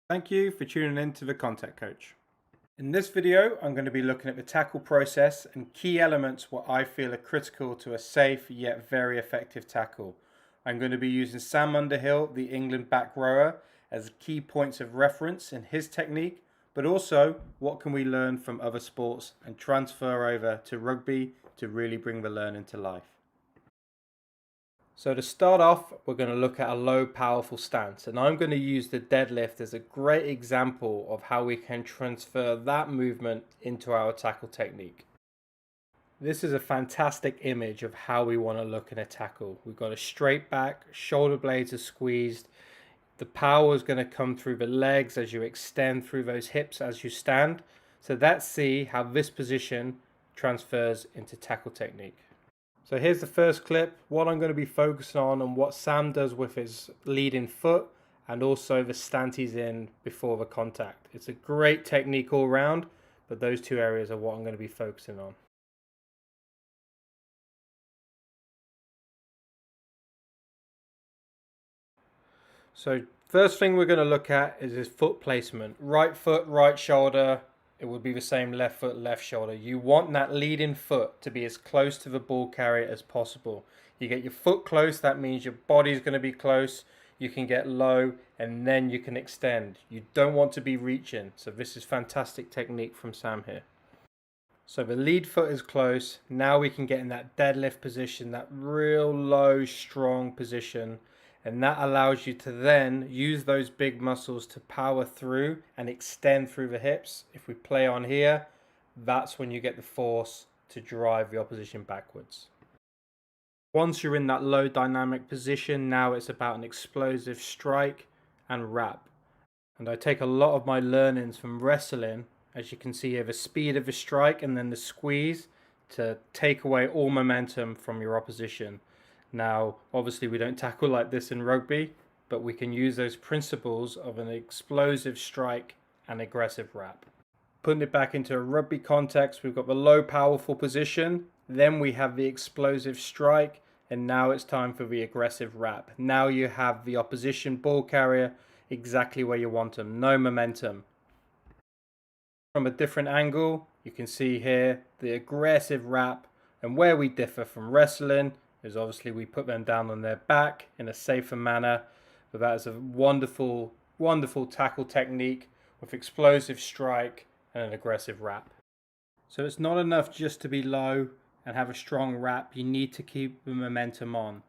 Thank you for tuning in to The Contact Coach. In this video, I'm going to be looking at the tackle process and key elements what I feel are critical to a safe yet very effective tackle. I'm going to be using Sam Underhill, the England back rower, as key points of reference in his technique, but also what can we learn from other sports and transfer over to rugby to really bring the learning to life. So to start off, we're going to look at a low powerful stance, and I'm going to use the deadlift as a great example of how we can transfer that movement into our tackle technique. This is a fantastic image of how we want to look in a tackle. We've got a straight back, shoulder blades are squeezed, the power is going to come through the legs as you extend through those hips as you stand. So let's see how this position transfers into tackle technique. So here's the first clip, what I'm going to be focusing on and what Sam does with his leading foot and also the stance he's in before the contact. It's a great technique all round, but those two areas are what I'm going to be focusing on. So first thing we're going to look at is his foot placement. Right foot, right shoulder. It would be the same left foot, left shoulder. You want that leading foot to be as close to the ball carrier as possible. You get your foot close, that means your body's going to be close. You can get low and then you can extend. You don't want to be reaching. So this is fantastic technique from Sam here. So the lead foot is close. Now we can get in that deadlift position, that real low, strong position. And that allows you to then use those big muscles to power through and extend through the hips. If we play on here, that's when you get the force to drive the opposition backwards. Once you're in that low dynamic position, now it's about an explosive strike and wrap. And I take a lot of my learnings from wrestling, as you can see here, the speed of the strike and then the squeeze to take away all momentum from your opposition. Now, obviously we don't tackle like this in rugby, but we can use those principles of an explosive strike and aggressive wrap. Putting it back into a rugby context, we've got the low powerful position, then we have the explosive strike, and now it's time for the aggressive wrap. Now you have the opposition ball carrier exactly where you want them, no momentum. From a different angle, you can see here the aggressive wrap, and where we differ from wrestling is obviously we put them down on their back in a safer manner, but that is a wonderful, wonderful tackle technique with explosive strike and an aggressive wrap. So it's not enough just to be low and have a strong wrap, you need to keep the momentum on.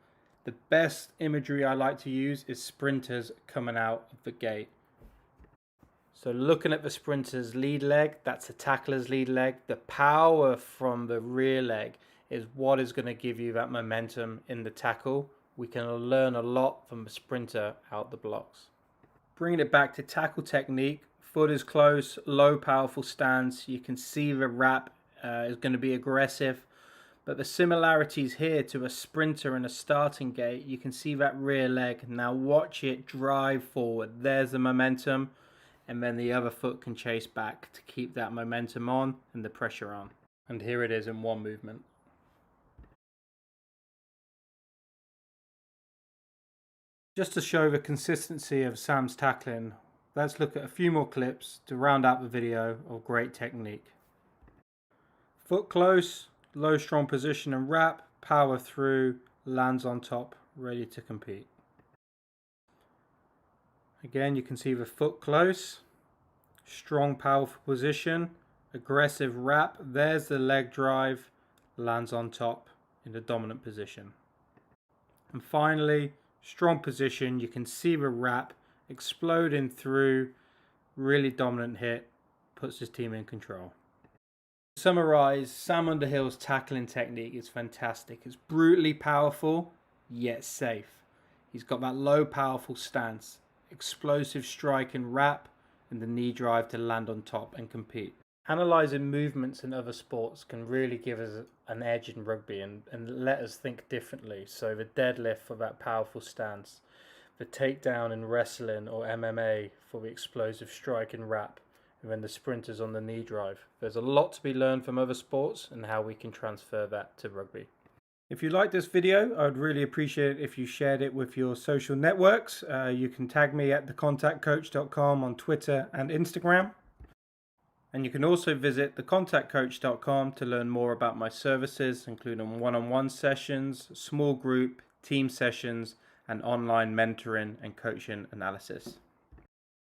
The best imagery I like to use is sprinters coming out of the gate. So looking at the sprinter's lead leg, that's the tackler's lead leg. The power from the rear leg is what is going to give you that momentum in the tackle. We can learn a lot from the sprinter out the blocks. Bringing it back to tackle technique, foot is close, low powerful stance. You can see the wrap is going to be aggressive. But the similarities here to a sprinter and a starting gate, you can see that rear leg. Now watch it drive forward. There's the momentum. And then the other foot can chase back to keep that momentum on and the pressure on. And here it is in one movement. Just to show the consistency of Sam's tackling, let's look at a few more clips to round out the video of great technique. Foot close, low strong position and wrap, power through, lands on top, ready to compete. Again, you can see the foot close, strong powerful position, aggressive wrap, there's the leg drive, lands on top in the dominant position. And finally, strong position, you can see the wrap exploding through, really dominant hit, puts his team in control. To summarize, Sam Underhill's tackling technique is fantastic. It's brutally powerful, yet safe. He's got that low powerful stance, explosive strike and wrap, and the knee drive to land on top and compete. Analysing movements in other sports can really give us an edge in rugby and let us think differently. So the deadlift for that powerful stance, the takedown in wrestling or MMA for the explosive strike and wrap, and then the sprinters on the knee drive. There's a lot to be learned from other sports and how we can transfer that to rugby. If you like this video, I would really appreciate it if you shared it with your social networks. You can tag me at thecontactcoach.com on Twitter and Instagram. And you can also visit thecontactcoach.com to learn more about my services, including one-on-one sessions, small group, team sessions, and online mentoring and coaching analysis.